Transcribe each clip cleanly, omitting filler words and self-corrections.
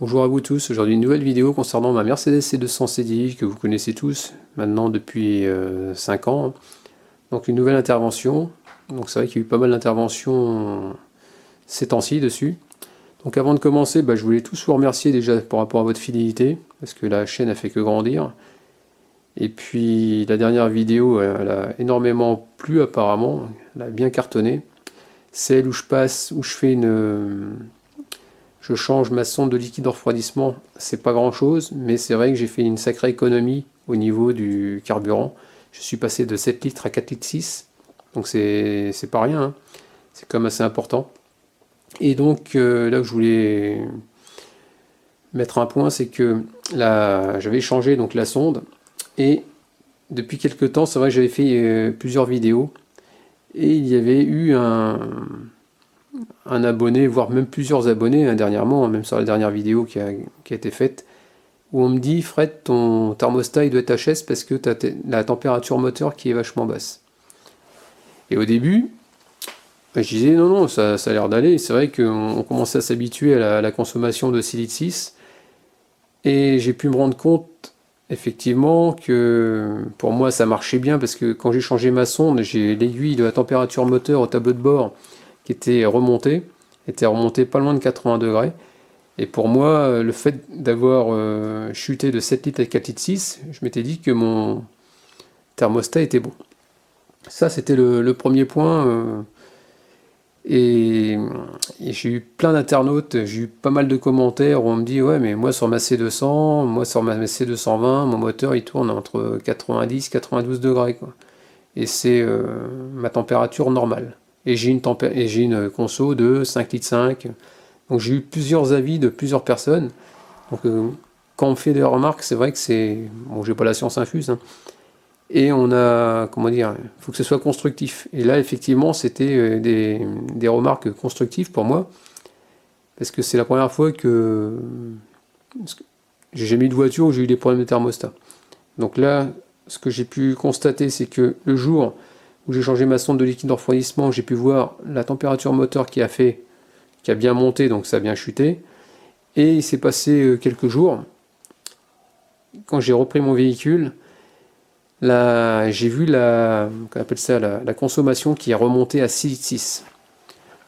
Bonjour à vous tous, aujourd'hui une nouvelle vidéo concernant ma Mercedes C200 CDI que vous connaissez tous maintenant depuis 5 ans. Donc une nouvelle intervention, donc c'est vrai qu'il y a eu pas mal d'interventions ces temps-ci dessus. Donc avant de commencer, je voulais tous vous remercier déjà par rapport à votre fidélité, parce que la chaîne a fait que grandir. Et puis la dernière vidéo, elle a énormément plu apparemment, elle a bien cartonné. Celle où je fais je change ma sonde de liquide de refroidissement, c'est pas grand chose, mais c'est vrai que j'ai fait une sacrée économie au niveau du carburant. Je suis passé de 7 litres à 4 litres 6, donc c'est pas rien, hein. C'est quand même assez important. Et donc là où je voulais mettre un point, c'est que j'avais changé donc la sonde, et depuis quelques temps, c'est vrai que j'avais fait plusieurs vidéos, et il y avait eu un abonné, voire même plusieurs abonnés dernièrement, même sur la dernière vidéo qui a été faite, où on me dit Fred, ton thermostat il doit être HS parce que tu as la température moteur qui est vachement basse. Et au début, je disais non, non, ça a l'air d'aller. C'est vrai qu'on commençait à s'habituer à la consommation de 6 litres 6, et j'ai pu me rendre compte effectivement que pour moi ça marchait bien parce que quand j'ai changé ma sonde, j'ai l'aiguille de la température moteur au tableau de bord qui était remonté pas loin de 80 degrés. Et pour moi, le fait d'avoir chuté de 7 litres à 4 litres 6, je m'étais dit que mon thermostat était bon. Ça, c'était le premier point. Et j'ai eu plein d'internautes, j'ai eu pas mal de commentaires où on me dit ouais, mais moi sur ma C200, moi sur ma C220, mon moteur il tourne entre 90 92 degrés, quoi. Et c'est ma température normale. Et j'ai une conso de 5 litres 5. Donc j'ai eu plusieurs avis de plusieurs personnes. Donc quand on me fait des remarques, c'est vrai que c'est... Bon, j'ai pas la science infuse, hein. Et on a... Comment dire? Il faut que ce soit constructif. Et là, effectivement, c'était des remarques constructives pour moi. Parce que c'est la première fois que... J'ai jamais eu de voiture où j'ai eu des problèmes de thermostat. Donc là, ce que j'ai pu constater, c'est que le jour où j'ai changé ma sonde de liquide de refroidissement, j'ai pu voir la température moteur qui a bien monté, donc ça a bien chuté. Et il s'est passé quelques jours, quand j'ai repris mon véhicule, j'ai vu qu'on appelle ça, la consommation qui est remontée à 6 litres 6.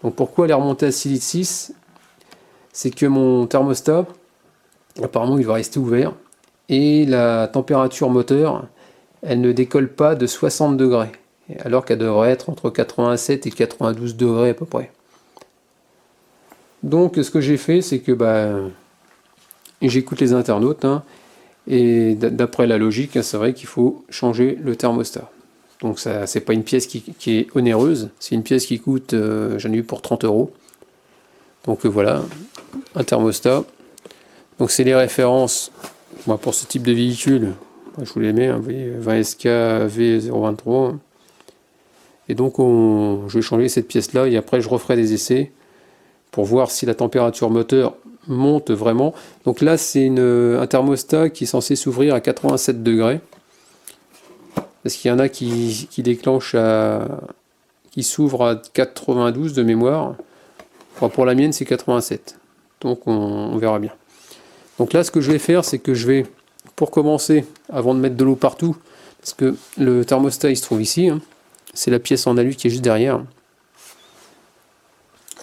Donc pourquoi elle est remontée à 6 litres 6? C'est que mon thermostat, apparemment il va rester ouvert, et la température moteur, elle ne décolle pas de 60 degrés, alors qu'elle devrait être entre 87 et 92 degrés à peu près. Donc ce que j'ai fait, c'est que j'écoute les internautes, hein, et d'après la logique, c'est vrai qu'il faut changer le thermostat. Donc ça, c'est pas une pièce qui est onéreuse, c'est une pièce qui coûte, j'en ai eu pour 30 €. Donc voilà, un thermostat. Donc c'est les références, moi, pour ce type de véhicule, je vous les mets, hein, vous voyez, 20SK V023. Et donc je vais changer cette pièce-là, et après je referai des essais pour voir si la température moteur monte vraiment. Donc là, c'est un thermostat qui est censé s'ouvrir à 87 degrés. Parce qu'il y en a qui déclenchent qui s'ouvrent à 92 de mémoire. Enfin, pour la mienne, c'est 87. Donc on verra bien. Donc là, ce que je vais faire, c'est que je vais, pour commencer, avant de mettre de l'eau partout, parce que le thermostat, il se trouve ici, hein, c'est la pièce en alu qui est juste derrière.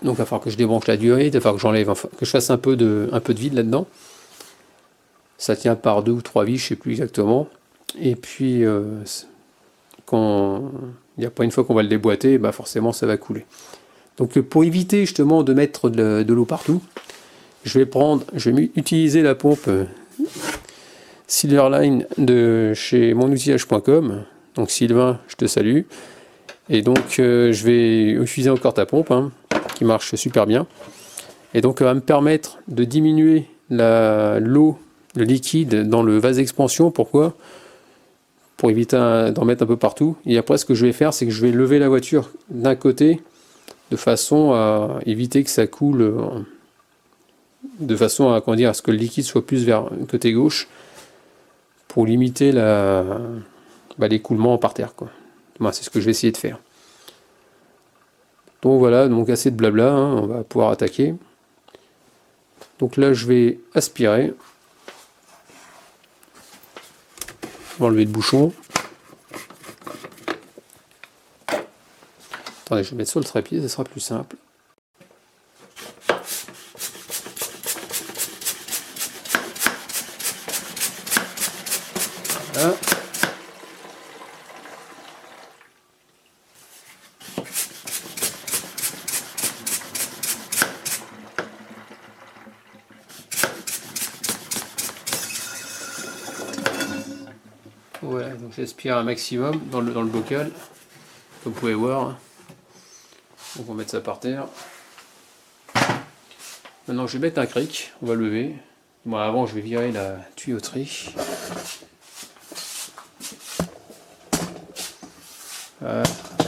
Donc il va falloir que je débranche la durée, il va falloir que j'enlève, que je fasse un peu de vide là-dedans. Ça tient par 2 ou 3 vis, je ne sais plus exactement. Et puis quand il n'y a pas une fois qu'on va le déboîter, forcément ça va couler. Donc pour éviter justement de mettre de l'eau partout, je vais utiliser la pompe Silverline de chez monoutillage.com. Donc Sylvain, je te salue. Et donc je vais utiliser encore ta pompe, hein, qui marche super bien. Et donc elle va me permettre de diminuer l'eau, le liquide dans le vase d'expansion. Pourquoi? Pour éviter d'en mettre un peu partout. Et après, ce que je vais faire, c'est que je vais lever la voiture d'un côté de façon à éviter que ça coule, de façon à, à ce que le liquide soit plus vers le côté gauche, pour limiter l'écoulement par terre, quoi. C'est ce que je vais essayer de faire. Donc voilà, donc assez de blabla, hein, on va pouvoir attaquer. Donc là je vais aspirer. On va enlever le bouchon. Attendez, je vais mettre sur le trépied, ça sera plus simple. Voilà. Voilà, donc j'aspire un maximum dans le bocal, comme vous pouvez voir. Donc on va mettre ça par terre. Maintenant je vais mettre un cric, on va lever. Bon, avant je vais virer la tuyauterie. Voilà,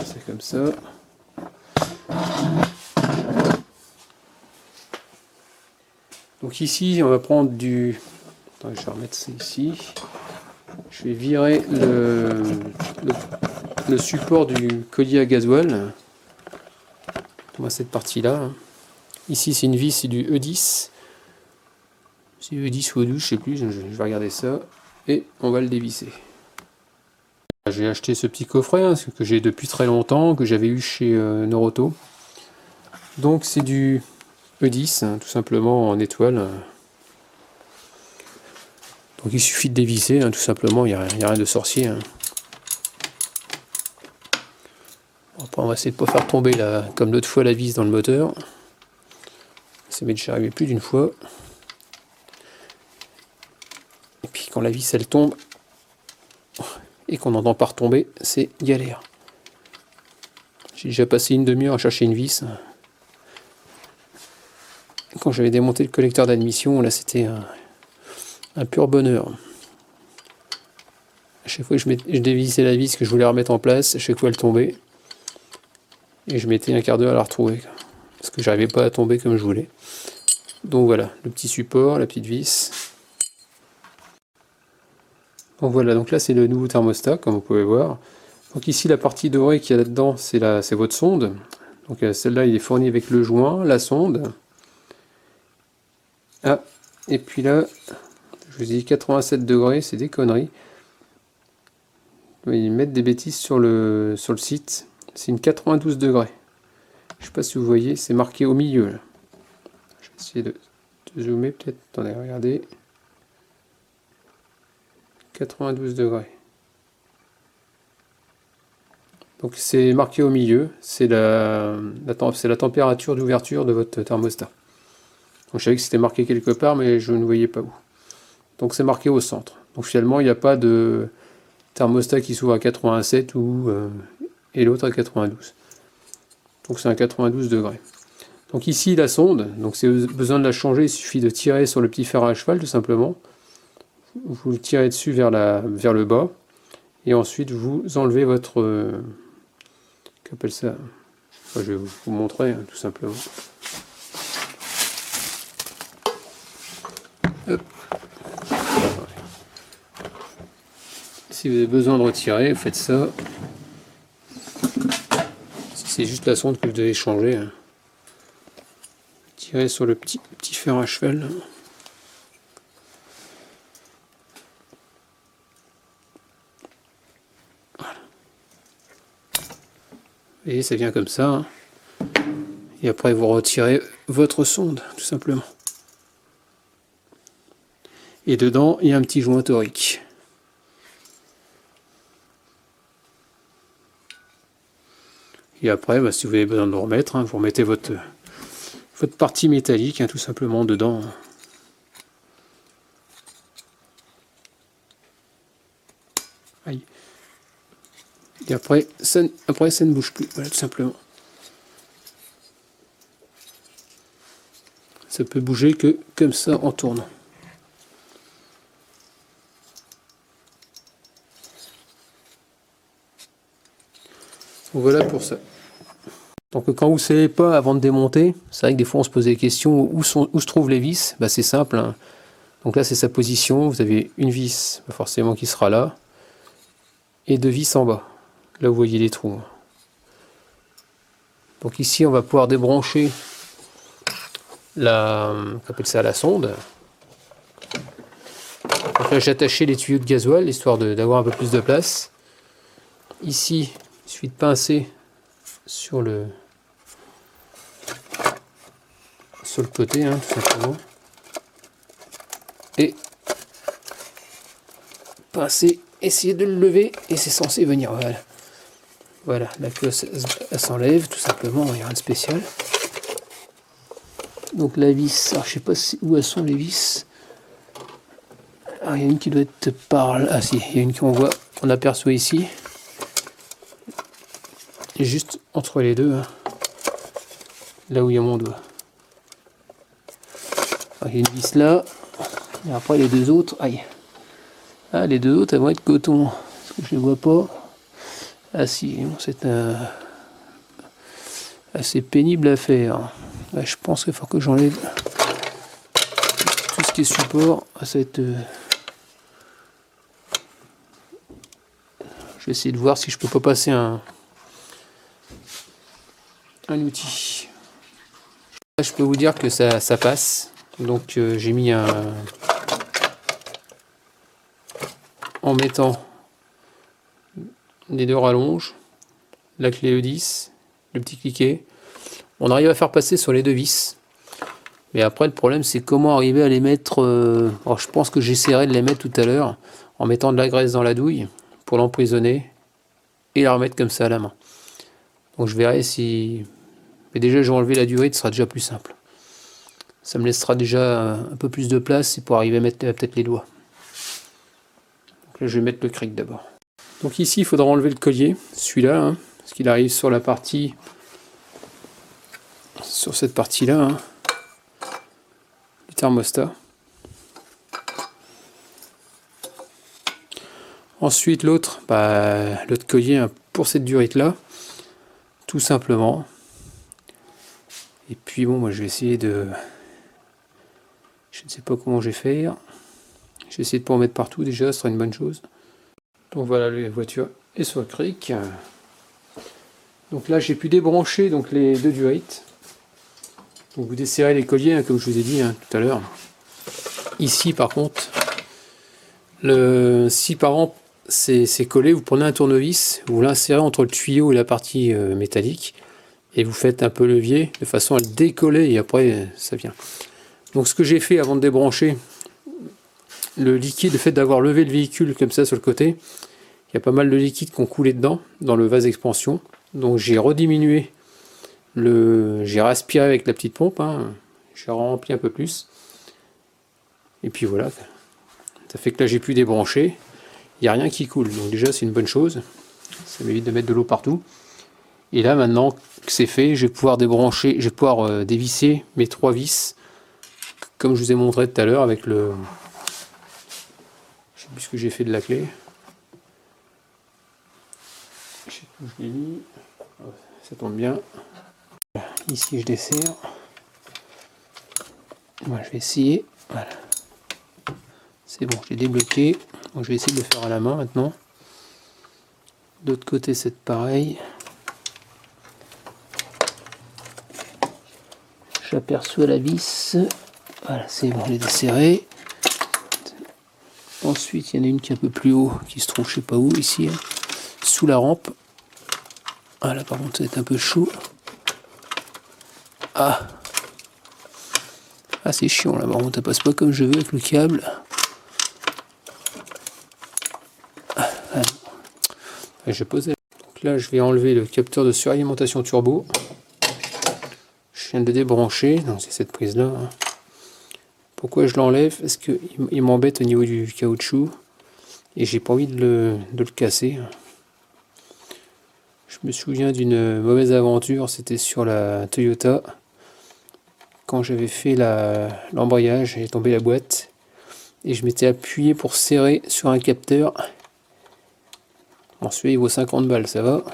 c'est comme ça. Donc ici on va prendre du... Attends, je vais remettre ça ici. Je vais virer le support du collier à gasoil. On voit cette partie-là. Ici, c'est une vis, c'est du E10. C'est E10 ou E12, je sais plus, je vais regarder ça. Et on va le dévisser. J'ai acheté ce petit coffret hein, que j'ai depuis très longtemps, que j'avais eu chez Noroto. Donc c'est du E10, hein, tout simplement en étoile. Donc il suffit de dévisser, hein, tout simplement, il n'y a rien de sorcier. Hein. Après, on va essayer de ne pas faire tomber comme l'autre fois la vis dans le moteur. Ça m'est déjà arrivé plus d'une fois. Et puis quand la vis elle tombe et qu'on n'entend pas retomber, c'est galère. J'ai déjà passé une demi-heure à chercher une vis. Quand j'avais démonté le collecteur d'admission, là c'était un pur bonheur. À chaque fois que je dévissais la vis que je voulais remettre en place, à chaque fois elle tombait. Et je mettais un quart d'heure à la retrouver. Parce que j'arrivais pas à tomber comme je voulais. Donc voilà, le petit support, la petite vis. Donc voilà, donc là c'est le nouveau thermostat, comme vous pouvez voir. Donc ici la partie dorée qu'il y a là-dedans, c'est votre sonde. Donc celle-là, il est fourni avec le joint, la sonde. Ah, et puis là, je vous dis 87 degrés, c'est des conneries. Ils mettent des bêtises sur le site. C'est une 92 degrés. Je sais pas si vous voyez, c'est marqué au milieu. Là. Je vais essayer de zoomer peut-être. Attendez, regardez. 92 degrés. Donc c'est marqué au milieu. C'est la température d'ouverture de votre thermostat. Donc je savais que c'était marqué quelque part, mais je ne voyais pas où. Donc c'est marqué au centre. Donc finalement, il n'y a pas de thermostat qui s'ouvre à 87 et l'autre à 92. Donc c'est un 92 degrés. Donc ici la sonde, donc si vous avez besoin de la changer, il suffit de tirer sur le petit fer à cheval tout simplement. Vous le tirez dessus vers le bas. Et ensuite vous enlevez votre... qu'appelle ça? Enfin, je vais vous montrer hein, tout simplement. Hop. Si vous avez besoin de retirer, vous faites ça. Si c'est juste la sonde que vous devez changer, hein. Tirez sur le petit fer à cheval. Voilà. Et ça vient comme ça. Hein. Et après vous retirez votre sonde, tout simplement. Et dedans, il y a un petit joint torique. Et après, bah, si vous avez besoin de le remettre, hein, vous remettez votre partie métallique, hein, tout simplement, dedans. Aïe. Et après, ça ne bouge plus. Voilà, tout simplement. Ça peut bouger que comme ça en tournant. Donc voilà pour ça. Donc quand vous ne savez pas avant de démonter, c'est vrai que des fois on se pose des questions où se trouvent les vis. Bah, c'est simple. Hein. Donc là c'est sa position. Vous avez une vis forcément qui sera là. Et deux vis en bas. Là vous voyez les trous. Donc ici on va pouvoir débrancher on appelle ça la sonde. Donc là j'ai attaché les tuyaux de gasoil histoire d'avoir un peu plus de place. Ici, il suffit de pincer sur le côté, hein, tout simplement. Et pincer, essayer de le lever et c'est censé venir. Voilà. Voilà, la queue elle s'enlève tout simplement, il n'y a rien de spécial. Donc la vis, alors je sais pas où elles sont les vis. Alors, il y a une qui doit être par là. Ah si, il y a une qu'on aperçoit ici. Et juste entre les deux, hein, là où il y a mon doigt. Alors, il y a une vis là. Et après les deux autres, aïe. Ah, les deux autres elles vont être coton. Parce que je ne les vois pas. Ah si, bon, c'est assez pénible à faire. Là, je pense qu'il faut que j'enlève tout ce qui est support à cette. Je vais essayer de voir si je peux pas passer un outil. Là, je peux vous dire que ça passe. Donc j'ai mis en mettant les deux rallonges, la clé E10, le petit cliquet. On arrive à faire passer sur les deux vis. Mais après, le problème, c'est comment arriver à les mettre. Alors, je pense que j'essaierai de les mettre tout à l'heure en mettant de la graisse dans la douille pour l'emprisonner et la remettre comme ça à la main. Donc, je verrai si. Mais déjà, j'ai enlevé la durite, ce sera déjà plus simple. Ça me laissera déjà un peu plus de place pour arriver à mettre peut-être les doigts. Donc là, je vais mettre le cric d'abord. Donc ici, il faudra enlever le collier, celui-là, hein, parce qu'il arrive sur la partie. Sur cette partie-là. Hein, thermostat. Ensuite l'autre collier, hein, pour cette durite là, tout simplement. Et puis bon, moi je vais essayer de, je ne sais pas comment je vais faire. Je vais essayer de pas en mettre partout déjà, ce sera une bonne chose. Donc voilà, la voiture est sur le cric. Donc là j'ai pu débrancher donc les deux durites. Donc vous desserrez les colliers, hein, comme je vous ai dit, hein, tout à l'heure. Ici par contre, si par exemple c'est collé, vous prenez un tournevis, vous l'insérez entre le tuyau et la partie métallique et vous faites un peu levier de façon à le décoller et après ça vient. Donc ce que j'ai fait avant de débrancher le liquide, le fait d'avoir levé le véhicule comme ça sur le côté, il y a pas mal de liquide qui ont coulé dedans dans le vase d'expansion. Donc j'ai rediminué j'ai aspiré avec la petite pompe, hein, j'ai rempli un peu plus et puis voilà, ça fait que là j'ai pu débrancher. Il n'y a rien qui coule, donc déjà c'est une bonne chose, ça m'évite de mettre de l'eau partout. Et là maintenant que c'est fait, je vais pouvoir débrancher, je vais pouvoir dévisser mes trois vis, comme je vous ai montré tout à l'heure avec le... Je sais plus ce que j'ai fait de la clé. Je sais plus où je l'ai mis, ça tombe bien. Ici je desserre. Moi je vais essayer, voilà. C'est bon, j'ai débloqué, donc je vais essayer de le faire à la main maintenant. D'autre côté c'est pareil. J'aperçois la vis. Voilà, c'est bon, je l'ai desserré. Ensuite, il y en a une qui est un peu plus haut, qui se trouve je sais pas où, ici, hein, sous la rampe. Ah là par contre ça va être un peu chaud. Ah, c'est chiant là, par contre ça passe pas comme je veux avec le câble. Je pose. Donc là je vais enlever le capteur de suralimentation turbo. Je viens de le débrancher, donc c'est cette prise là. Hein. Pourquoi je l'enlève? Parce qu'il m'embête au niveau du caoutchouc et j'ai pas envie de le casser. Je me souviens d'une mauvaise aventure, c'était sur la Toyota. Quand j'avais fait l'embrayage, j'ai tombé la boîte et je m'étais appuyé pour serrer sur un capteur. Bon, celui-là il vaut 50 balles, ça va.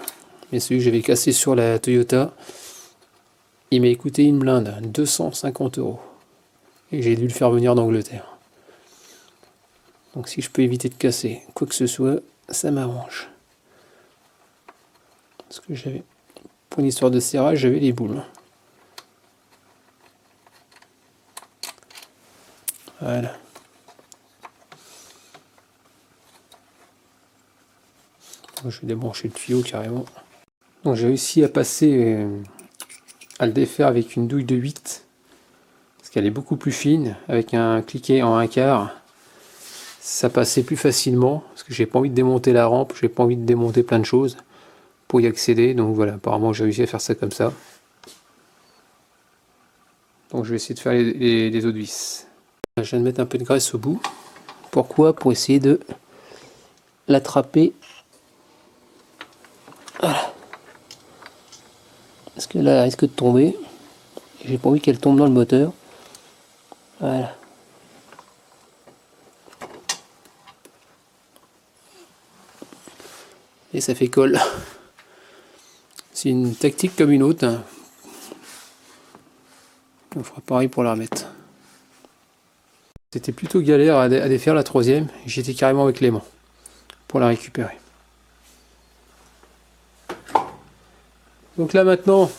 Mais celui que j'avais cassé sur la Toyota, il m'a coûté une blinde, 250 €. Et j'ai dû le faire venir d'Angleterre. Donc si je peux éviter de casser quoi que ce soit, ça m'arrange. Parce que pour une histoire de serrage, j'avais les boules. Voilà. Je vais débrancher le tuyau carrément. Donc j'ai réussi à passer, à le défaire avec une douille de 8. Parce qu'elle est beaucoup plus fine. Avec un cliquet en 1/4. Ça passait plus facilement. Parce que j'ai pas envie de démonter la rampe. J'ai pas envie de démonter plein de choses pour y accéder. Donc voilà, apparemment j'ai réussi à faire ça comme ça. Donc je vais essayer de faire les autres vis. Je viens de mettre un peu de graisse au bout. Pourquoi? Pour essayer de l'attraper. Voilà. Parce que là, elle risque de tomber. J'ai pas envie qu'elle tombe dans le moteur. Voilà. Et ça fait colle. C'est une tactique comme une autre. On fera pareil pour la remettre. C'était plutôt galère à défaire la troisième. J'étais carrément avec les mains pour la récupérer. Donc là maintenant,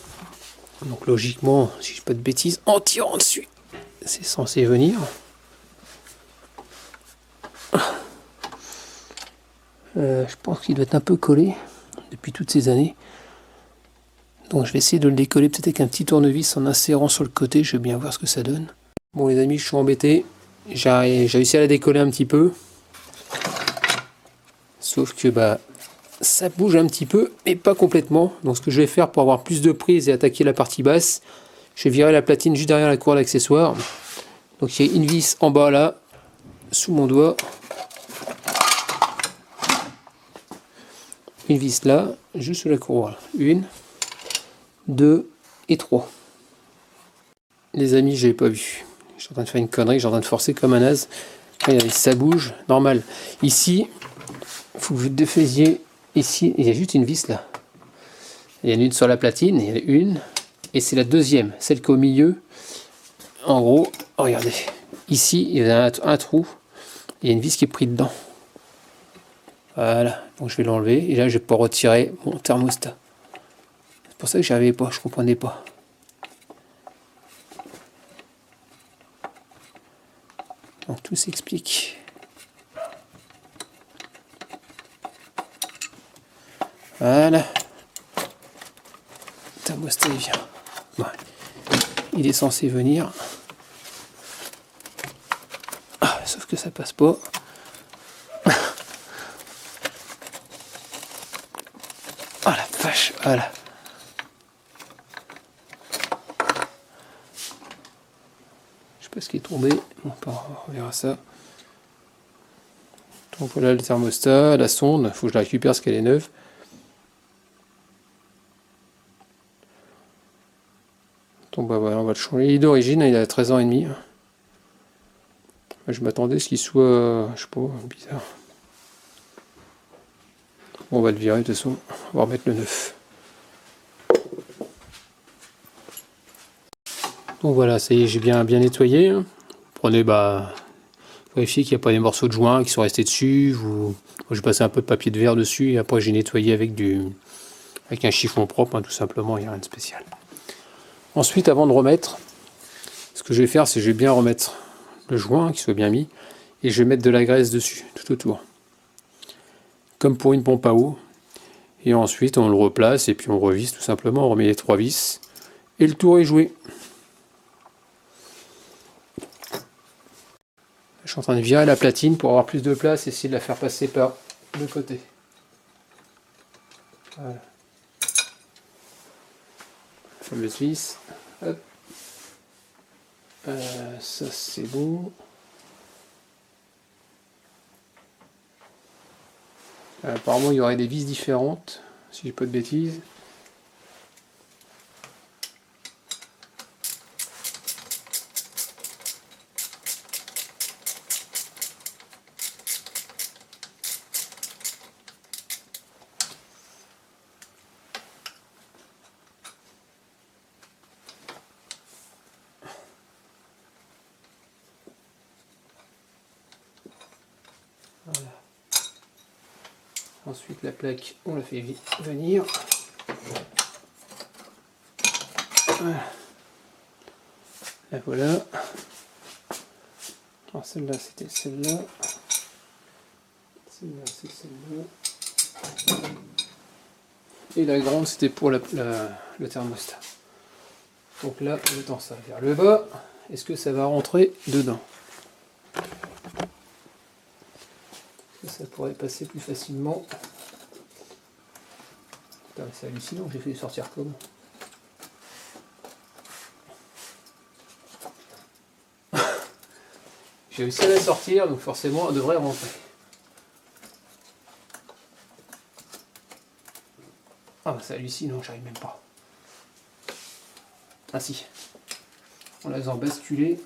donc logiquement, si je dis pas de bêtises, en tirant dessus, c'est censé venir. Je pense qu'il doit être un peu collé depuis toutes ces années. Donc je vais essayer de le décoller peut-être avec un petit tournevis en insérant sur le côté. Je vais bien voir ce que ça donne. Bon les amis, je suis embêté. J'ai réussi à la décoller un petit peu. Sauf que bah ça bouge un petit peu, mais pas complètement. Donc ce que je vais faire pour avoir plus de prise et attaquer la partie basse, je vais virer la platine juste derrière la cour d'accessoires. Donc il y a une vis en bas là, sous mon doigt. Une vis là, juste sous la courroie. 1, 2 et 3. Les amis, je n'avais pas vu. Je suis en train de faire une connerie, je suis en train de forcer comme un naze. Regardez, ça bouge, normal. Ici, il faut que vous défaisiez. Ici, il y a juste une vis là. Il y en a une sur la platine, il y en a une. Et c'est la deuxième, celle qui est au milieu. En gros, regardez. Ici, il y a un trou. Il y a une vis qui est prise dedans. Voilà, donc je vais l'enlever. Et là, je vais pas retirer mon thermostat. C'est pour ça que j'y arrivais pas, je comprenais pas. Donc tout s'explique. Voilà. Thermostat il vient. Ouais. Il est censé venir. Ah, sauf que ça passe pas. Ah la vache, voilà. Je sais pas ce qui est tombé. Bon, on verra ça. Donc voilà le thermostat, la sonde. Il faut que je la récupère parce qu'elle est neuve. Donc bah voilà, on va le changer. Il est d'origine, il a 13 ans et demi. Je m'attendais à ce qu'il soit, je sais pas, bizarre. Bon, on va le virer de toute façon. On va remettre le neuf. Donc voilà, ça y est, j'ai bien nettoyé. Prenez, vérifiez qu'il n'y a pas des morceaux de joint qui sont restés dessus. Moi, j'ai passé un peu de papier de verre dessus et après j'ai nettoyé avec un chiffon propre, tout simplement, il n'y a rien de spécial. Ensuite, avant de remettre, ce que je vais faire, c'est que je vais bien remettre le joint, qui soit bien mis, et je vais mettre de la graisse dessus, tout autour. Comme pour une pompe à eau. Et ensuite, on le replace et puis on revisse tout simplement, on remet les 3 vis, et le tour est joué. Je suis en train de virer la platine pour avoir plus de place et essayer de la faire passer par le côté. Voilà. La fameuse vis. Hop. Ça c'est bon. Apparemment il y aurait des vis différentes, si j'ai pas de bêtises. Voilà. Ensuite la plaque, on la fait venir. Voilà. La voilà. Alors celle-là, c'était celle-là. Celle-là, c'est celle-là. Et la grande, c'était pour le thermostat. Donc là, je tends ça vers le bas. Est-ce que ça va rentrer dedans? Ça pourrait passer plus facilement. C'est hallucinant, j'ai fait sortir comment? J'ai réussi à la sortir, donc forcément elle devrait rentrer. Ah bah c'est hallucinant, j'arrive même pas. Ah si. En la faisant basculer.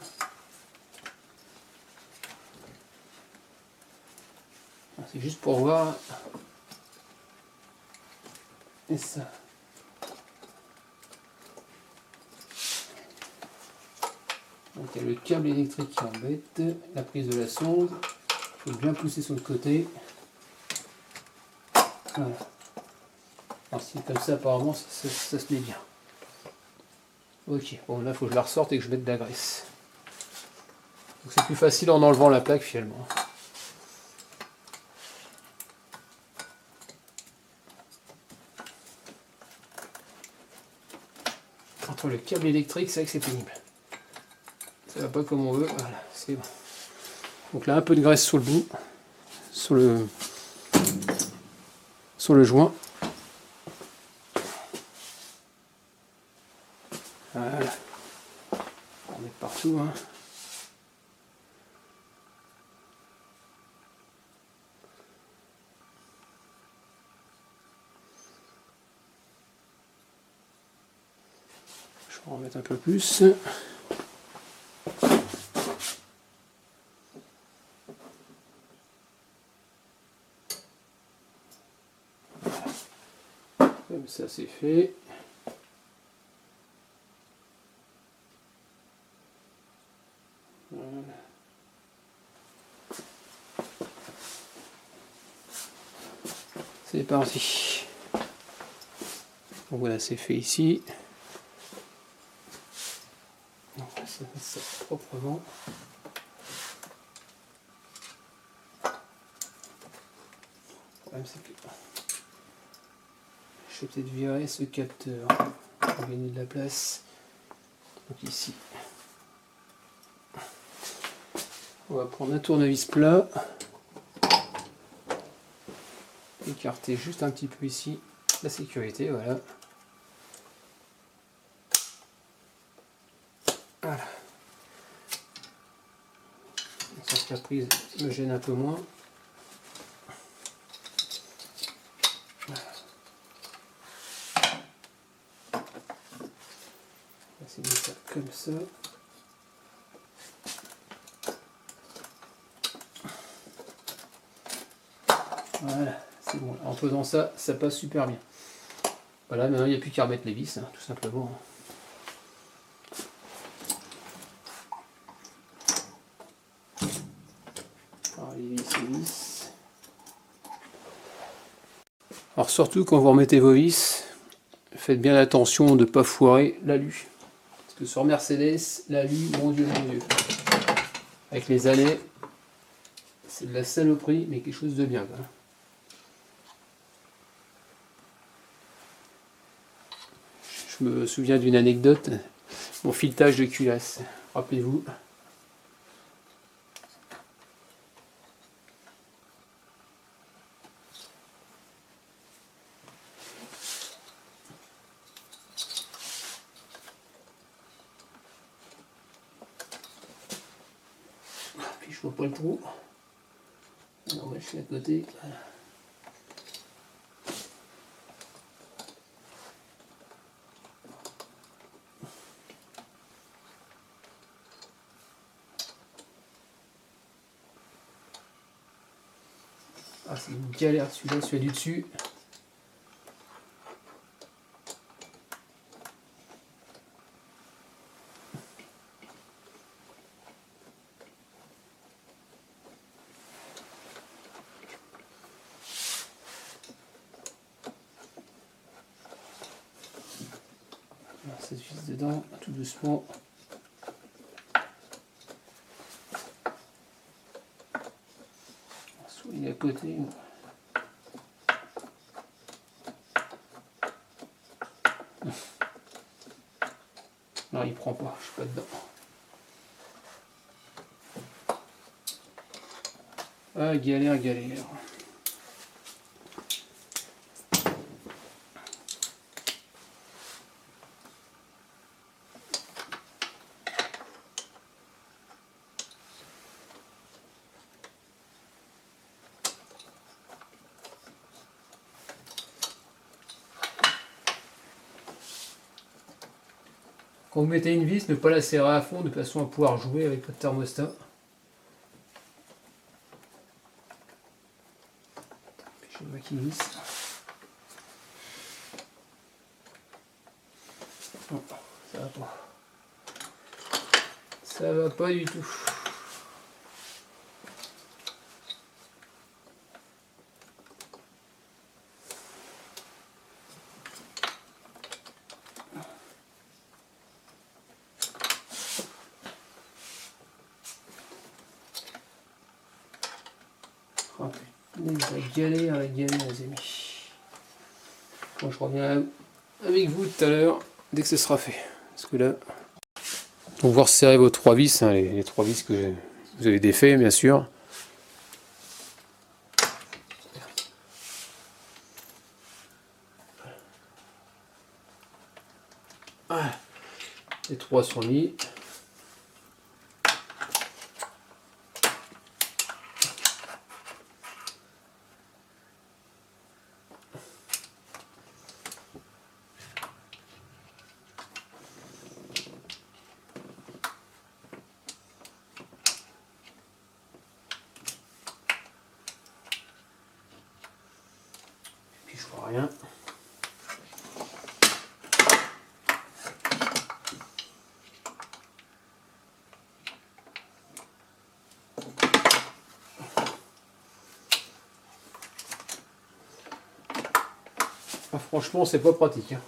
C'est juste pour voir. Et ça. Donc il y a le câble électrique qui embête, la prise de la sonde. Il faut bien pousser sur le côté. Voilà. Alors si comme ça apparemment ça se met bien. Ok, bon là il faut que je la ressorte et que je mette de la graisse. Donc c'est plus facile en enlevant la plaque finalement. Entre le câble électrique, c'est vrai que c'est pénible. Ça va pas comme on veut, voilà, c'est bon. Donc là un peu de graisse sur le bout, sur le joint. Voilà. On met partout. Hein. Je vais en remettre un peu plus. Comme ça c'est fait. Voilà. C'est parti. Donc voilà, c'est fait ici. Donc on va se mettre ça proprement. Le problème c'est que je vais peut-être virer ce capteur pour gagner de la place. Donc ici. On va prendre un tournevis plat. Écarter juste un petit peu ici la sécurité, voilà. Voilà. Ça, la prise me gêne un peu moins. Voilà. On va essayer de faire comme ça. Voilà, c'est bon. En faisant ça, ça passe super bien. Voilà, maintenant il n'y a plus qu'à remettre les vis, hein, tout simplement. Alors, les vis. Alors surtout quand vous remettez vos vis, faites bien attention de ne pas foirer l'alu. Parce que sur Mercedes, l'alu, mon Dieu, mon Dieu. Avec les années, c'est de la saloperie, mais quelque chose de bien. Quoi. Je me souviens d'une anecdote, mon filetage de culasse. Rappelez-vous. Puis je vois pas le trou. Alors je suis à côté. Voilà. Ah, c'est une galère celui-là du dessus. Alors, ça se visse dedans, tout doucement. Il est à côté. Non, il prend pas, je suis pas dedans. Ah, galère, galère. Quand vous mettez une vis, ne pas la serrer à fond de façon à pouvoir jouer avec votre thermostat. J'ai ma qui visse. Non, ça va pas. Ça va pas du tout. Oh putain, la galère les amis. Bon, je reviens avec vous tout à l'heure, dès que ce sera fait. Parce que là... Donc voir serrer vos 3 vis, hein, les 3 vis que vous avez défait bien sûr. Ah, les 3 sont mis. Puis je vois rien. Ah, franchement, c'est pas pratique. Hein.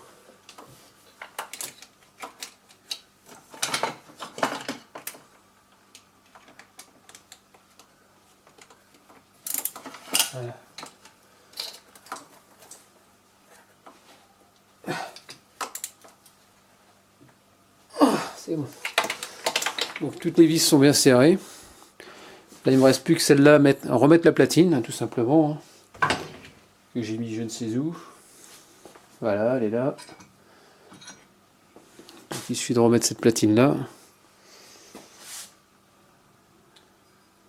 Voilà. C'est bon. Donc toutes les vis sont bien serrées. Là, il me reste plus que celle-là à remettre la platine, tout simplement. Hein, que j'ai mis je ne sais où. Voilà, elle est là. Donc, il suffit de remettre cette platine-là.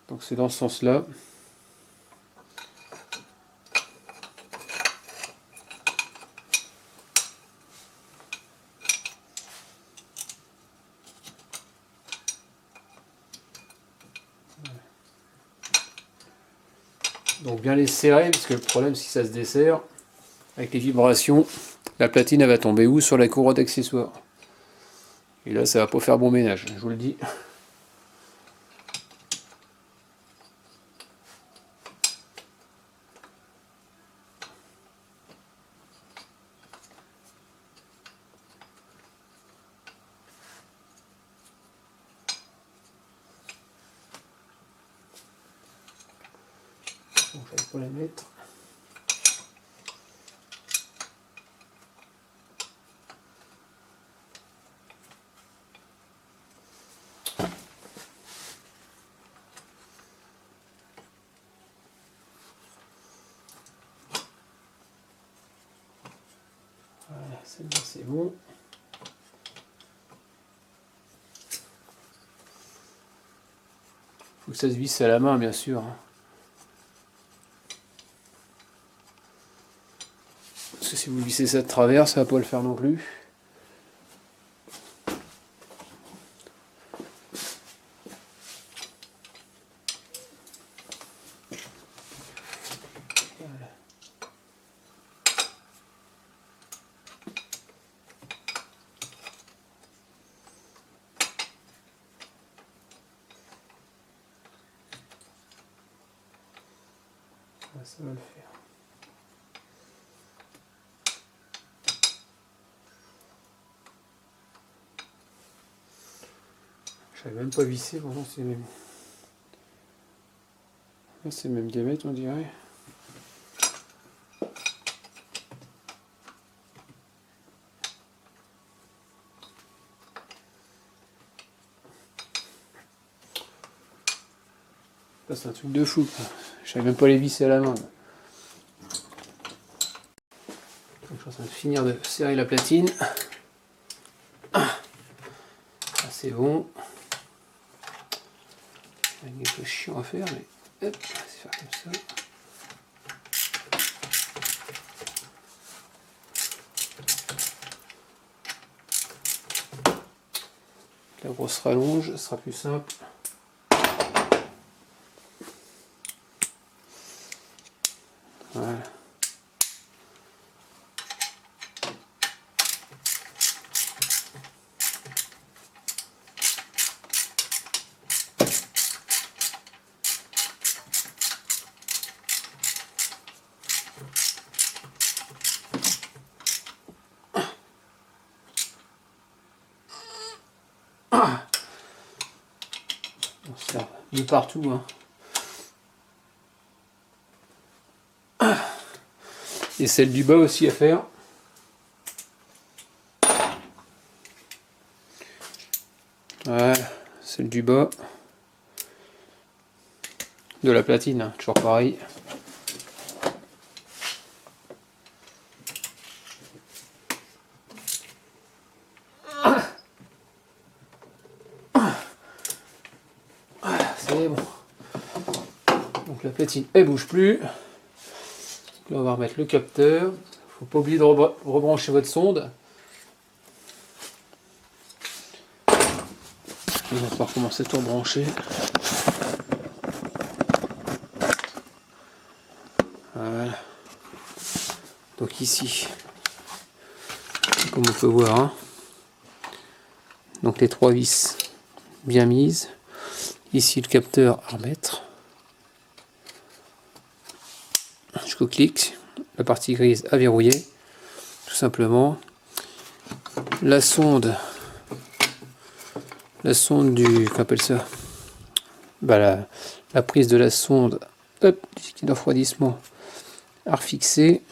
Donc c'est dans ce sens-là. Donc bien les serrer, parce que le problème si ça se desserre, avec les vibrations, la platine elle va tomber où? Sur la courroie d'accessoires. Et là ça va pas faire bon ménage, je vous le dis. Donc je vais pas la mettre. Voilà, celle-là c'est bon. Faut que ça se visse à la main bien sûr. Parce que si vous vissez ça de travers, ça va pas le faire non plus. Voilà. Ça va le faire. Je n'avais même pas vissé, pourtant c'est même. Là, c'est le même diamètre, on dirait. C'est un truc de fou. Je savais même pas les visser à la main. Donc, je suis en train de finir de serrer la platine. Ah, c'est bon. Il y a quelque chose chiant à faire, mais hop, on va faire comme ça. La grosse rallonge, ce sera plus simple. Voilà. Ah, ça de partout, hein. Et celle du bas aussi à faire. Voilà, celle du bas. De la platine, hein, toujours pareil. C'est bon. Donc la platine, elle bouge plus. Là, on va remettre le capteur. Faut pas oublier de rebrancher votre sonde. On va pouvoir commencer à tout rebrancher. Voilà. Donc ici, comme on peut voir, hein, donc les 3 vis bien mises. Ici le capteur à remettre. Jusqu'au clic. La partie grise à verrouiller. Tout simplement. La sonde du... Qu'on appelle ça, bah, la prise de la sonde, hop, du liquide de refroidissement à refixer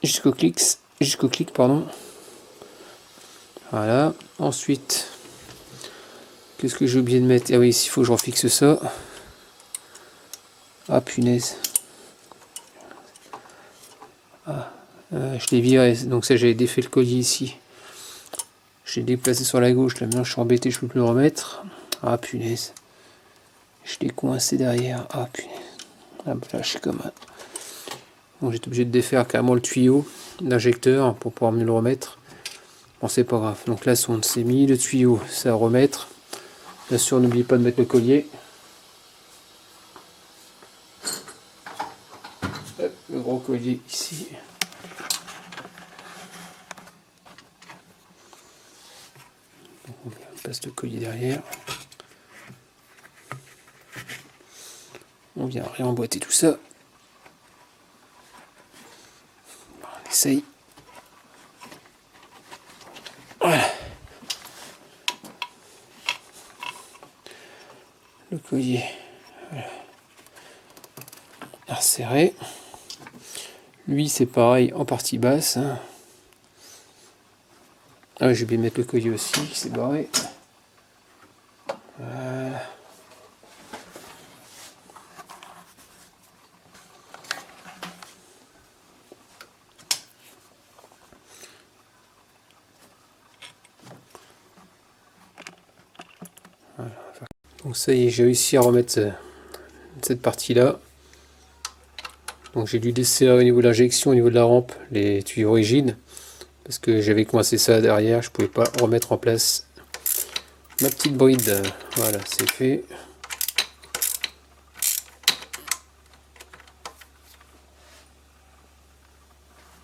jusqu'au clic, pardon. Voilà. Ensuite, qu'est-ce que j'ai oublié de mettre? Ah oui, il faut que je refixe ça. Ah punaise. Ah, je l'ai viré, donc ça j'avais défait le collier ici. Je l'ai déplacé sur la gauche, là maintenant je suis embêté, je peux plus le remettre. Ah punaise. Je l'ai coincé derrière. Ah punaise. Ah bah là je suis comme un... Donc j'étais obligé de défaire carrément le tuyau d'injecteur pour pouvoir mieux le remettre. Bon c'est pas grave. Donc la sonde c'est mis, le tuyau c'est à remettre. Bien sûr n'oubliez pas de mettre le collier. Hop, le gros collier ici. On passe le collier derrière. On vient réemboîter tout ça. On essaye. Voilà. Le collier. Voilà. Resserré. Lui c'est pareil en partie basse. Ah, j'ai oublié de mettre le collier aussi, c'est barré. Voilà. Voilà. Donc ça y est, j'ai réussi à remettre cette partie là. Donc j'ai dû desserrer au niveau de l'injection, au niveau de la rampe, les tuyaux rigides. Parce que j'avais coincé ça derrière, je pouvais pas remettre en place ma petite bride. Voilà, c'est fait.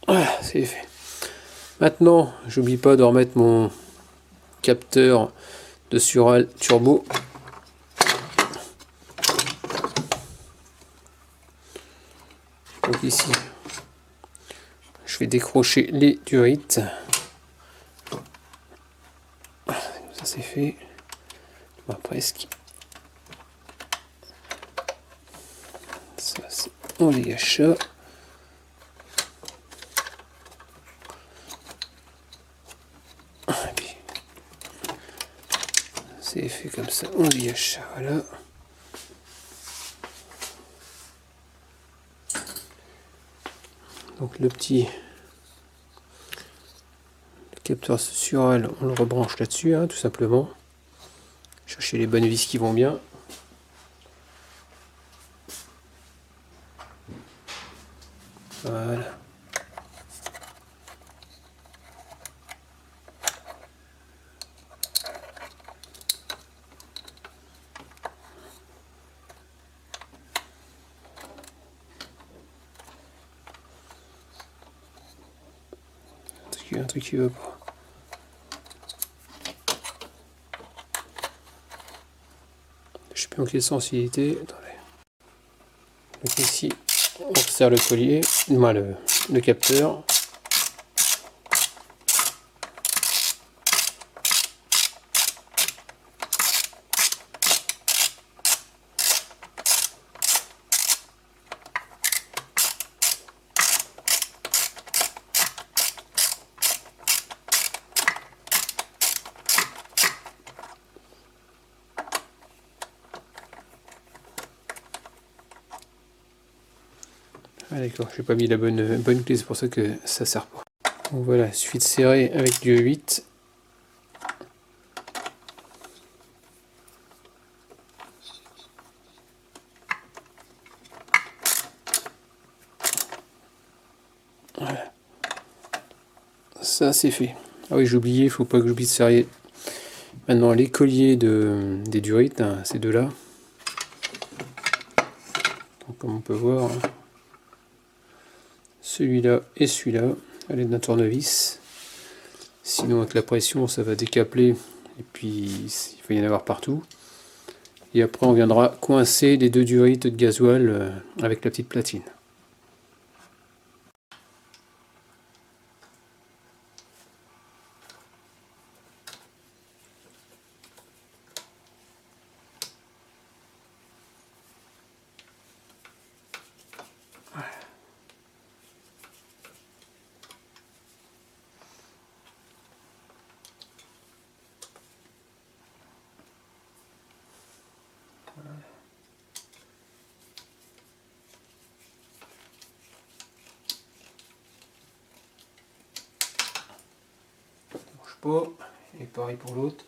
Voilà, c'est fait. Maintenant, j'oublie pas de remettre mon capteur de Sural Turbo. Donc ici, je vais décrocher les durites. Ça c'est fait. Bah, presque. on dégage ça. C'est fait comme ça, on dégage ça, voilà. Donc le petit capteur Sural, on le rebranche là-dessus, hein, tout simplement. Chercher les bonnes vis qui vont bien. Voilà. Un truc qui va pas. Je sais plus en quelle sensibilité. Attendez. Donc ici, on resserre le collier, le capteur. Ah d'accord, j'ai pas mis la bonne clé, c'est pour ça que ça sert pas. Donc voilà, il suffit de serrer avec du 8. Voilà. Ça c'est fait. Ah oui, j'ai oublié, il faut pas que j'oublie de serrer maintenant les colliers des durites, hein, ces deux-là. Comme on peut voir, hein, celui-là et celui-là, à l'aide d'un tournevis. Sinon avec la pression ça va décapler et puis il va y en avoir partout. Et après on viendra coincer les deux durites de gasoil avec la petite platine. Pas. Et pareil pour l'autre.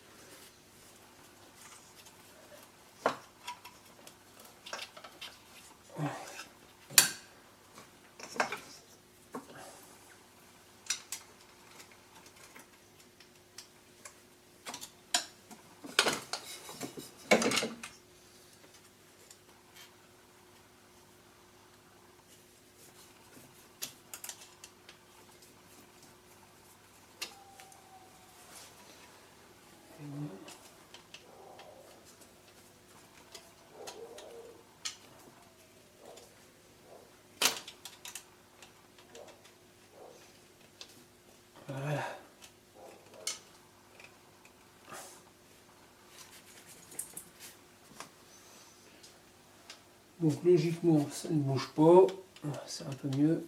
Voilà. Donc logiquement ça ne bouge pas, c'est un peu mieux.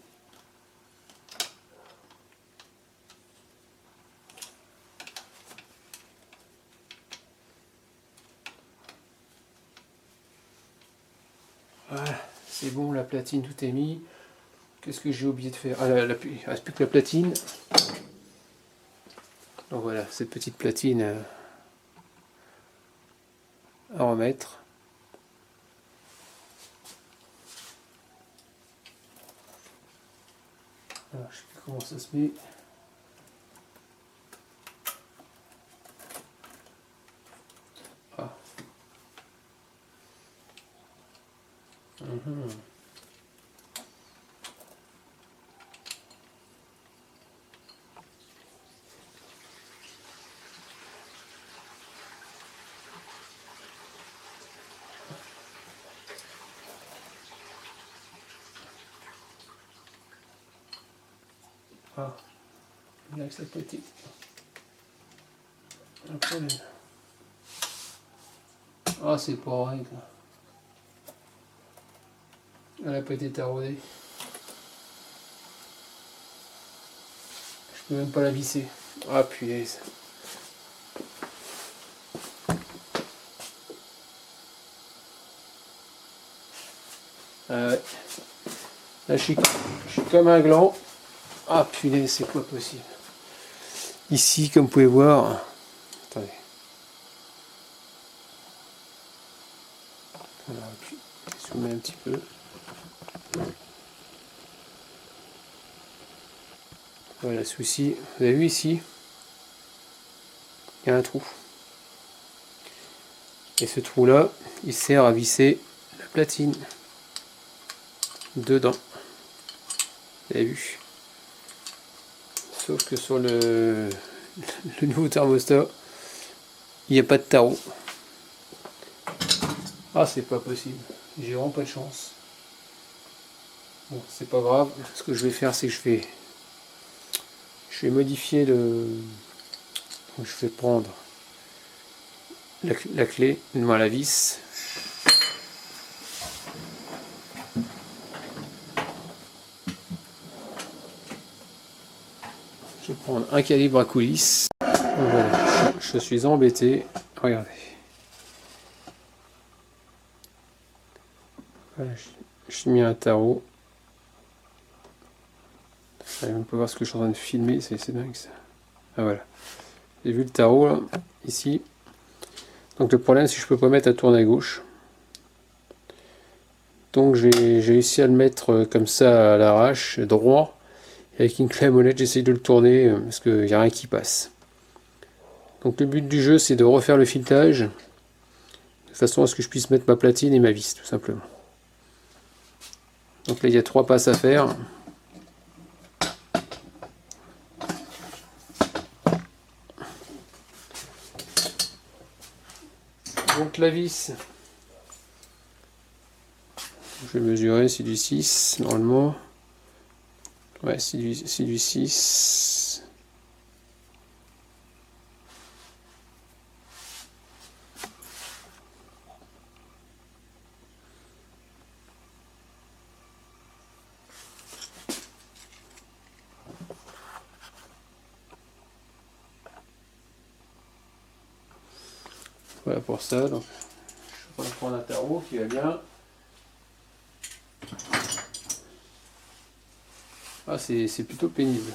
Voilà, c'est bon, la platine tout est mis. Qu'est-ce que j'ai oublié de faire? Ah, il ne reste plus que la platine. Donc voilà, cette petite platine à remettre. Alors, je sais plus comment ça se met. Ah. Ah, il y a cette petite. Après, ah, c'est pas règle. Elle n'a pas été taraudée. Je peux même pas la visser. Ah punaise. Ah ouais. Là je suis comme un gland. Ah punaise, c'est pas possible. Ici, comme vous pouvez voir. Attendez. Voilà, je vous mets un petit peu. Voilà, souci. Vous avez vu ici, il y a un trou. Et ce trou là, il sert à visser la platine dedans. Vous avez vu. Sauf que sur le nouveau thermostat, il n'y a pas de tarot. Ah, c'est pas possible. J'ai vraiment pas de chance. Bon, c'est pas grave. Ce que je vais faire, c'est que je vais modifier le. Donc, je vais prendre la clé, la vis. Je vais prendre un calibre à coulisses. Voilà, je suis embêté. Regardez. Voilà, j'ai mis un tarot. On peut voir ce que je suis en train de filmer, c'est dingue ça. Ah voilà. J'ai vu le tarot là, ici. Donc le problème c'est que je peux pas mettre à tourner à gauche. Donc j'ai réussi à le mettre comme ça à l'arrache, droit. Et avec une clé à molette, j'essaye de le tourner parce qu'il n'y a rien qui passe. Donc le but du jeu c'est de refaire le filetage de façon à ce que je puisse mettre ma platine et ma vis tout simplement. Donc là il y a 3 passes à faire. Donc la vis, je vais mesurer, c'est du 6 normalement. Ouais, c'est du 6. Voilà pour ça. Donc, je vais prendre un tarot qui va bien. Ah, c'est plutôt pénible.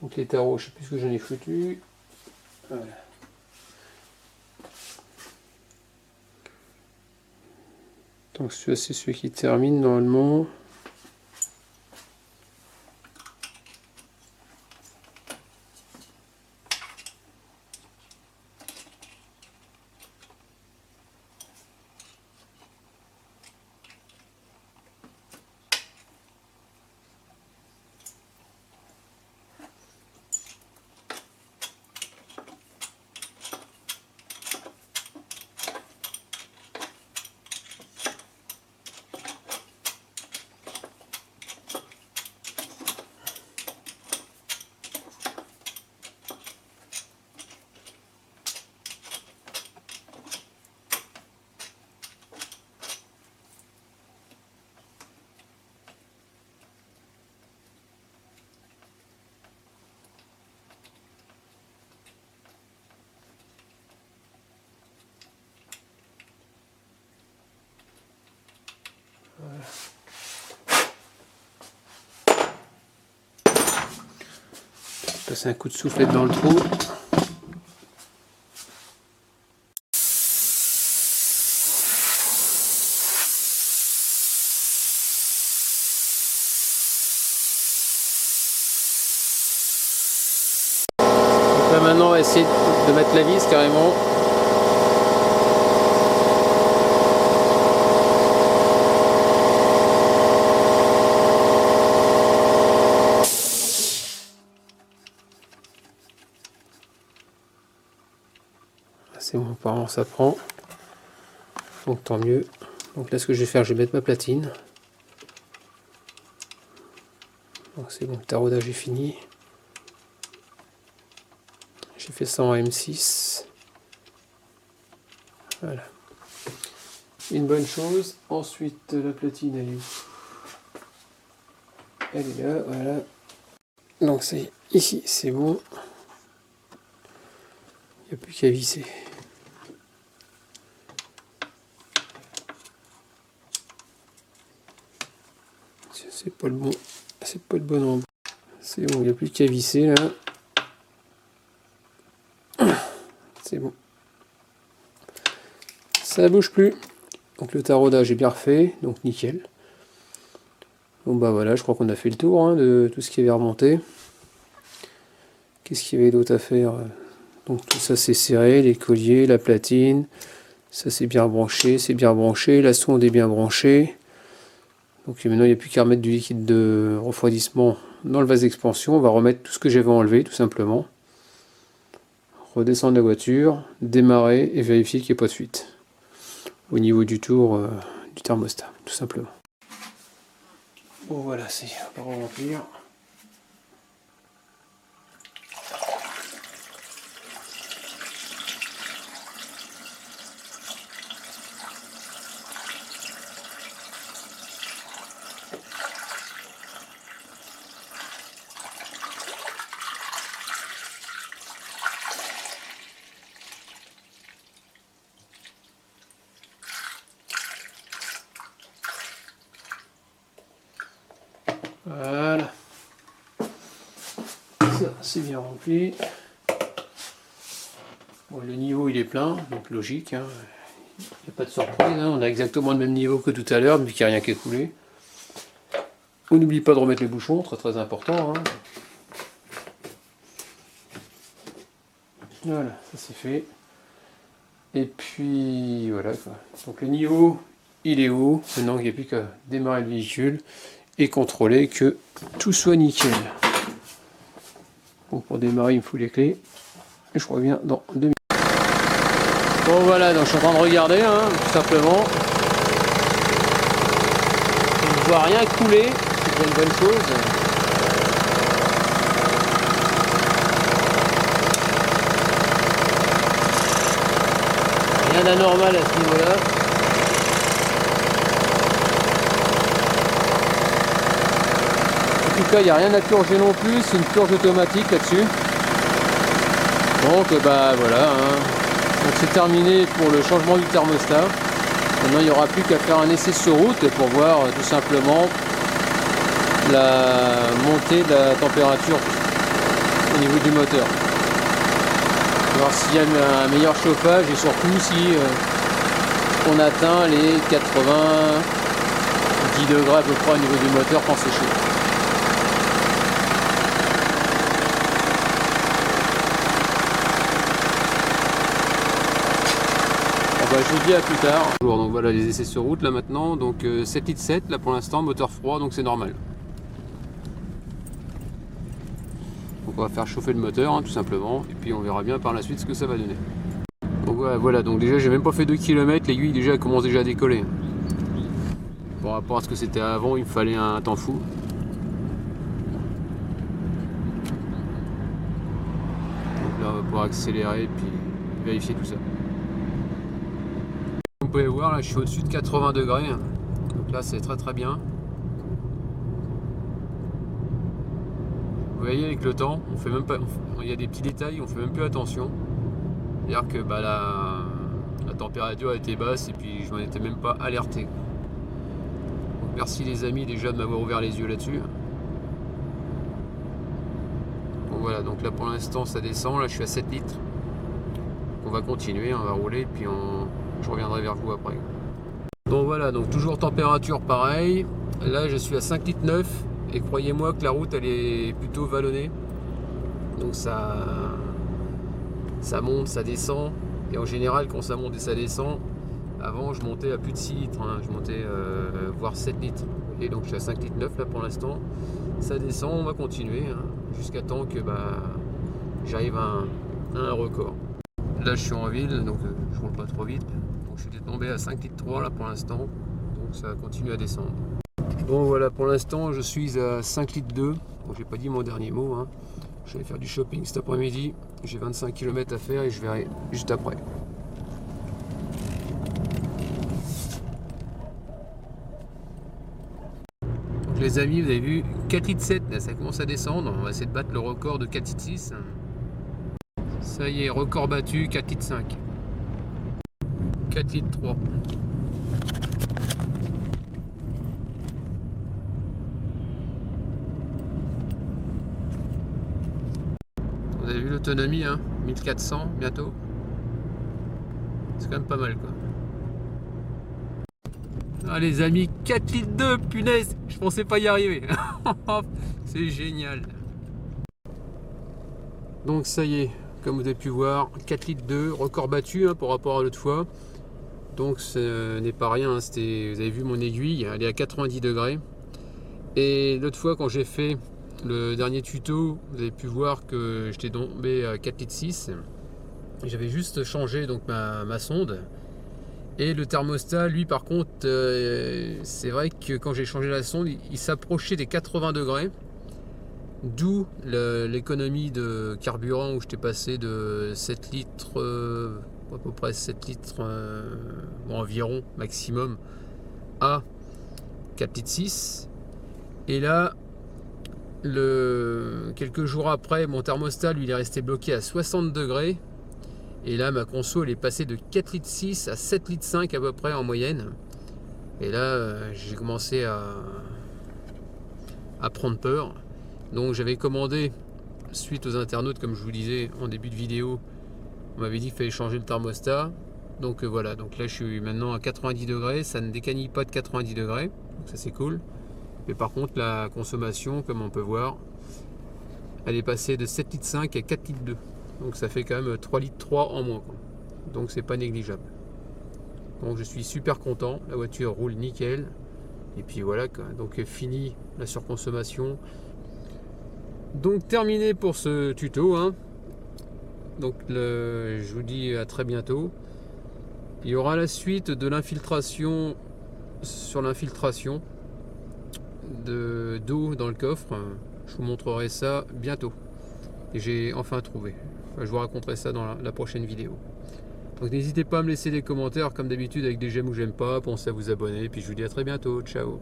Donc les tarots, je sais plus ce que j'en ai foutu. Voilà. Donc celui-là c'est celui qui termine normalement. Voilà. Passer un coup de soufflette dans le trou. Donc là maintenant on va essayer de mettre la vis carrément. C'est bon, apparemment ça prend. Donc tant mieux. Donc là ce que je vais faire, je vais mettre ma platine. Donc c'est bon, le taraudage est fini. J'ai fait ça en M6. Voilà. une bonne chose. Ensuite, la platine, elle est où? Elle est là, voilà. Donc c'est ici, c'est bon. Il n'y a plus qu'à visser. C'est pas le bon. C'est pas le bon endroit. C'est bon, il n'y a plus qu'à visser là. C'est bon. Ça bouge plus. Donc le taraudage est bien refait, donc nickel. Bon bah voilà, je crois qu'on a fait le tour hein, de tout ce qui avait remonté. Qu'est-ce qu'il y avait d'autre à faire? Donc tout ça c'est serré, les colliers, la platine. Ça c'est bien branché, la sonde est bien branchée. Donc maintenant il n'y a plus qu'à remettre du liquide de refroidissement dans le vase d'expansion. On va remettre tout ce que j'avais enlevé tout simplement. Redescendre la voiture, démarrer et vérifier qu'il n'y ait pas de fuite. Au niveau du tour du thermostat, tout simplement. Bon voilà, on va remplir. Voilà. Ça, c'est bien rempli. Bon, le niveau, il est plein, donc logique. Hein. Il n'y a pas de surprise. Hein. On a exactement le même niveau que tout à l'heure, mais qu'il n'y a rien qui est coulé. On n'oublie pas de remettre les bouchons, très très important. Hein. Voilà, ça c'est fait. Et puis, voilà. Quoi. Donc le niveau, il est haut. Maintenant, il n'y a plus qu'à démarrer le véhicule et contrôler que tout soit nickel. Bon, pour démarrer, il me faut les clés. Et je reviens dans 2 minutes. Bon voilà, donc je suis en train de regarder, hein, tout simplement. Je ne vois rien couler, c'est déjà une bonne chose. Rien d'anormal à ce niveau-là. En tout cas, il n'y a rien à purger non plus, c'est une purge automatique là-dessus. Donc bah voilà, hein. Donc c'est terminé pour le changement du thermostat. Maintenant il n'y aura plus qu'à faire un essai sur route pour voir tout simplement la montée de la température au niveau du moteur. Voir s'il y a un meilleur chauffage et surtout si on atteint les 90 degrés à peu près au niveau du moteur quand c'est chaud. Je vous dis à plus tard. Donc voilà les essais sur route là maintenant, donc 7 litres 7 là pour l'instant, moteur froid donc c'est normal. Donc on va faire chauffer le moteur hein, tout simplement et puis on verra bien par la suite ce que ça va donner. Donc voilà, donc déjà j'ai même pas fait 2 km, l'aiguille déjà commence déjà à décoller. Par rapport à ce que c'était avant, il me fallait un temps fou. Donc là on va pouvoir accélérer et puis vérifier tout ça. Vous pouvez voir là je suis au-dessus de 80 degrés, donc là c'est très très bien. Vous voyez avec le temps, on fait même pas, il y a des petits détails, on fait même plus attention. C'est-à-dire que bah, la température a été basse et puis je m'en étais même pas alerté. Donc, merci les amis déjà de m'avoir ouvert les yeux là-dessus. Bon voilà, donc là pour l'instant ça descend, là je suis à 7 litres. On va continuer, on va rouler puis je reviendrai vers vous après. Donc voilà, donc toujours température pareille. Là je suis à 5 litres 9 et croyez-moi que la route elle est plutôt vallonnée. Donc ça monte, ça descend. Et en général quand ça monte et ça descend, avant je montais à plus de 6 litres, hein. Je montais voire 7 litres. Et donc je suis à 5 litres 9 là pour l'instant. Ça descend, on va continuer hein, jusqu'à temps que j'arrive à un record. Là je suis en ville, donc je roule pas trop vite. Donc je suis tombé à 5 litres 3 là pour l'instant. Donc ça continue à descendre. Bon voilà, pour l'instant je suis à 5 litres 2. Bon, j'ai pas dit mon dernier mot. Hein. Je vais faire du shopping cet après-midi. J'ai 25 km à faire et je verrai juste après. les amis, vous avez vu 4 litres 7, là ça commence à descendre, on va essayer de battre le record de 4 litres 6. Ça y est, record battu, 4 litres 5. 4 litres 3. Vous avez vu l'autonomie, hein, 1400 bientôt. C'est quand même pas mal quoi. Ah les amis, 4 litres 2, punaise, je pensais pas y arriver. C'est génial. Donc ça y est, comme vous avez pu voir, 4 litres 2, record battu hein, par rapport à l'autre fois. Donc ce n'est pas rien, hein, vous avez vu mon aiguille, elle est à 90 degrés. Et l'autre fois quand j'ai fait le dernier tuto, vous avez pu voir que j'étais tombé à 4 litres 6. J'avais juste changé donc ma sonde. Et le thermostat, lui par contre, c'est vrai que quand j'ai changé la sonde, il s'approchait des 80 degrés. D'où l'économie de carburant où j'étais passé de 7 litres, à peu près 7 litres environ maximum, à 4 litres 6. Et là, quelques jours après, mon thermostat, lui, il est resté bloqué à 60 degrés. Et là, ma conso, elle est passée de 4 litres 6 à 7 litres 5 à peu près en moyenne. Et là, j'ai commencé à prendre peur. Donc j'avais commandé, suite aux internautes, comme je vous disais en début de vidéo, on m'avait dit qu'il fallait changer le thermostat. Donc voilà, donc là je suis maintenant à 90 degrés, ça ne décanille pas de 90 degrés, donc ça c'est cool. Mais par contre la consommation, comme on peut voir, elle est passée de 7 litres 5 à 4 litres 2. Donc ça fait quand même 3 litres 3 en moins, quoi. Donc c'est pas négligeable. Donc je suis super content, la voiture roule nickel. Et puis voilà, quoi. Donc fini la surconsommation. Donc terminé pour ce tuto, hein. Donc je vous dis à très bientôt. Il y aura la suite de l'infiltration sur l'infiltration d'eau dans le coffre. Je vous montrerai ça bientôt. Et j'ai enfin trouvé. Enfin, je vous raconterai ça dans la prochaine vidéo. Donc n'hésitez pas à me laisser des commentaires comme d'habitude avec des j'aime ou j'aime pas. Pensez à vous abonner. Et puis je vous dis à très bientôt. Ciao.